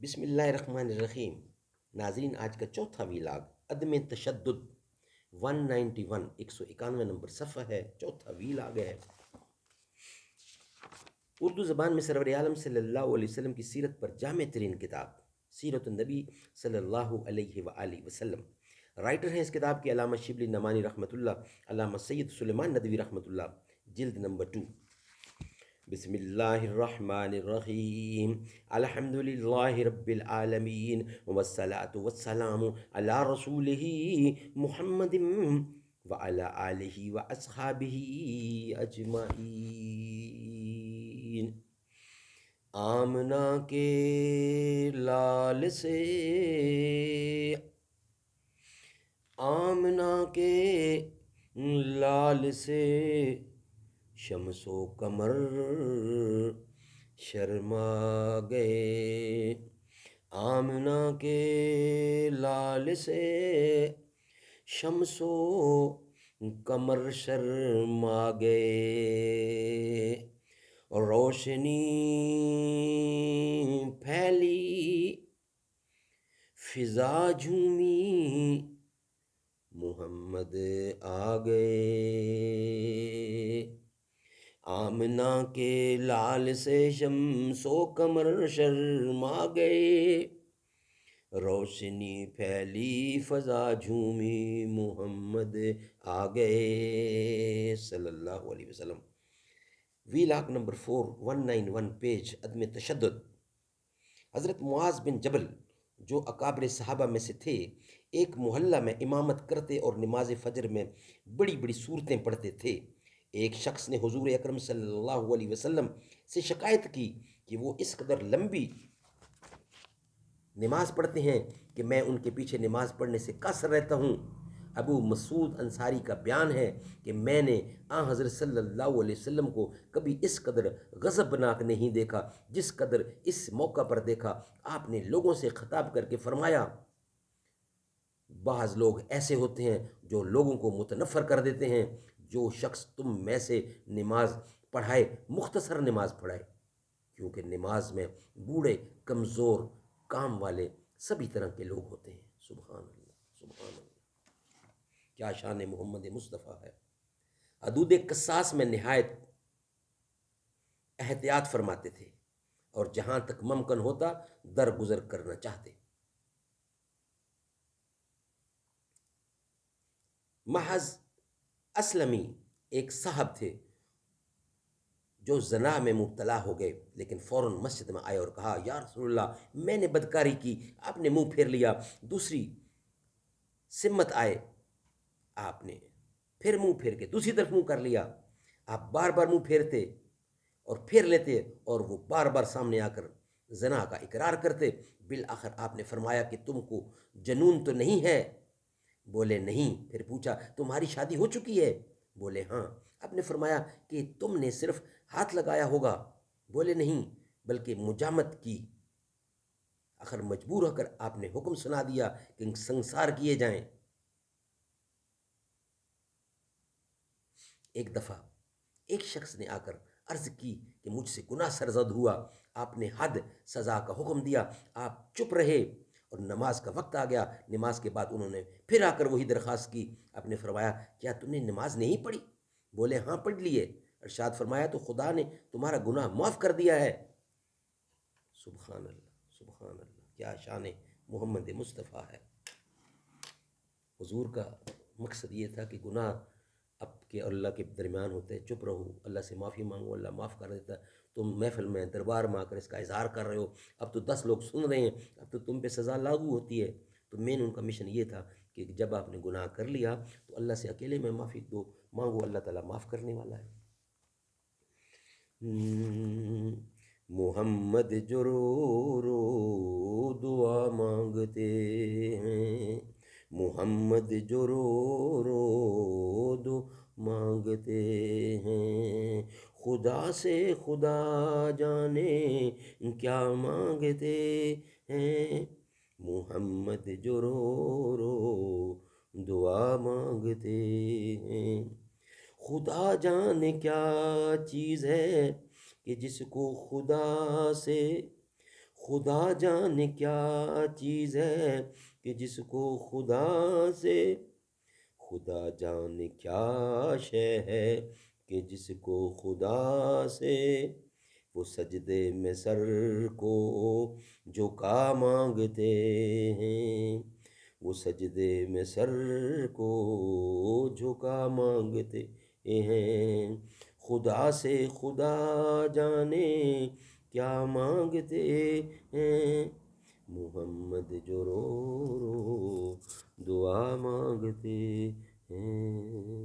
بسم اللہ الرحمن الرحیم۔ ناظرین، آج کا چوتھا ویلاگ عدم تشدد 191 191 نمبر صفحہ ہے، چوتھا ویلاگ ہے۔ اردو زبان میں سرور عالم صلی اللہ علیہ وسلم کی سیرت پر جامع ترین کتاب سیرت النبی صلی اللہ علیہ وآلہ وسلم۔ رائٹر ہیں اس کتاب کے علامہ شبلی نعمانی رحمۃ اللہ، علامہ سید سلیمان ندوی رحمۃ اللہ، جلد نمبر 2۔ بسم اللہ الرحمن الرحیم، الحمد للہ رب العالمین، والصلاة والسلام علی رسولہ محمد وعلی آلہ واصحابہ اجمعین۔ آمنہ کے لال سے، آمنہ کے لال سے شمس و قمر شرما گئے۔ آمنہ کے لال سے شمس و قمر شرما گئے۔ روشنی پھیلی فضا جھومی، محمد آ گئے۔ آمنہ کے لال سے شمس و قمر شرما گئے، روشنی پھیلی فضا جھومی، محمد آ گئے صلی اللہ علیہ وسلم۔ ویلاگ نمبر 4 191 پیج عدم تشدد۔ حضرت معاذ بن جبل جو اکابر صحابہ میں سے تھے، ایک محلہ میں امامت کرتے اور نماز فجر میں بڑی بڑی صورتیں پڑھتے تھے۔ ایک شخص نے حضور اکرم صلی اللہ علیہ وسلم سے شکایت کی کہ وہ اس قدر لمبی نماز پڑھتے ہیں کہ میں ان کے پیچھے نماز پڑھنے سے قاصر رہتا ہوں۔ ابو مسعود انصاری کا بیان ہے کہ میں نے حضرت صلی اللہ علیہ وسلم کو کبھی اس قدر غضبناک نہیں دیکھا جس قدر اس موقع پر دیکھا۔ آپ نے لوگوں سے خطاب کر کے فرمایا، بعض لوگ ایسے ہوتے ہیں جو لوگوں کو متنفر کر دیتے ہیں۔ جو شخص تم میں سے نماز پڑھائے، مختصر نماز پڑھائے، کیونکہ نماز میں بوڑھے، کمزور، کام والے سبھی طرح کے لوگ ہوتے ہیں۔ سبحان اللہ، سبحان اللہ، کیا شان محمد مصطفیٰ ہے۔ حدود قصاص میں نہایت احتیاط فرماتے تھے اور جہاں تک ممکن ہوتا درگزر کرنا چاہتے۔ محض اسلمی ایک صاحب تھے جو زنا میں مبتلا ہو گئے، لیکن فوراً مسجد میں آئے اور کہا، یا رسول اللہ، میں نے بدکاری کی۔ آپ نے منہ پھیر لیا۔ دوسری سمت آئے، آپ نے پھر منہ پھیر کے دوسری طرف منہ کر لیا۔ آپ بار بار منہ پھیرتے اور پھیر لیتے اور وہ بار بار سامنے آ کر زنا کا اقرار کرتے۔ بالآخر آپ نے فرمایا کہ تم کو جنون تو نہیں ہے؟ بولے نہیں۔ پھر پوچھا، تمہاری شادی ہو چکی ہے؟ بولے ہاں۔ آپ نے فرمایا کہ تم نے صرف ہاتھ لگایا ہوگا؟ بولے نہیں، بلکہ مجامت کی۔ آخر مجبور ہو کر آپ نے حکم سنا دیا کہ سنسار کیے جائیں۔ ایک دفعہ ایک شخص نے آ کر عرض کی کہ مجھ سے گناہ سرزد ہوا۔ آپ نے حد سزا کا حکم دیا۔ آپ چپ رہے اور نماز کا وقت آ گیا۔ نماز کے بعد انہوں نے پھر آ کر وہی درخواست کی۔ آپ نے فرمایا، کیا تم نے نماز نہیں پڑھی؟ بولے ہاں پڑھ لیے۔ ارشاد فرمایا، تو خدا نے تمہارا گناہ معاف کر دیا ہے۔ سبحان اللہ، سبحان اللہ، کیا شان محمد مصطفیٰ ہے۔ حضور کا مقصد یہ تھا کہ گناہ اب کے اور اللہ کے درمیان ہوتے ہیں، چپ رہو، اللہ سے معافی مانگو، اللہ معاف کر دیتا ہے۔ تم محفل میں، دربار میں آ کر اس کا اظہار کر رہے ہو، اب تو 10 لوگ سن رہے ہیں، اب تو تم پہ سزا لاگو ہوتی ہے۔ تو مین ان کا مشن یہ تھا کہ جب آپ نے گناہ کر لیا تو اللہ سے اکیلے میں معافی دو، مانگو، اللہ تعالیٰ معاف کرنے والا ہے۔ محمد جو رو رو دعا مانگتے ہیں، محمد جو رو رو دعا مانگتے ہیں، خدا سے خدا جانے کیا مانگتے ہیں، محمد جو رو رو دعا مانگتے ہیں۔ خدا جانے کیا چیز ہے کہ جس کو خدا سے خدا جانے کیا چیز ہے کہ جس کو خدا سے، خدا جانے کیا شے ہے کہ جس کو خدا سے، وہ سجدے میں سر کو جھکا مانگتے ہیں، وہ سجدے میں سر کو جھکا مانگتے ہیں، خدا سے خدا جانے کیا مانگتے ہیں، محمد جو رو رو دعا مانگتے ہیں۔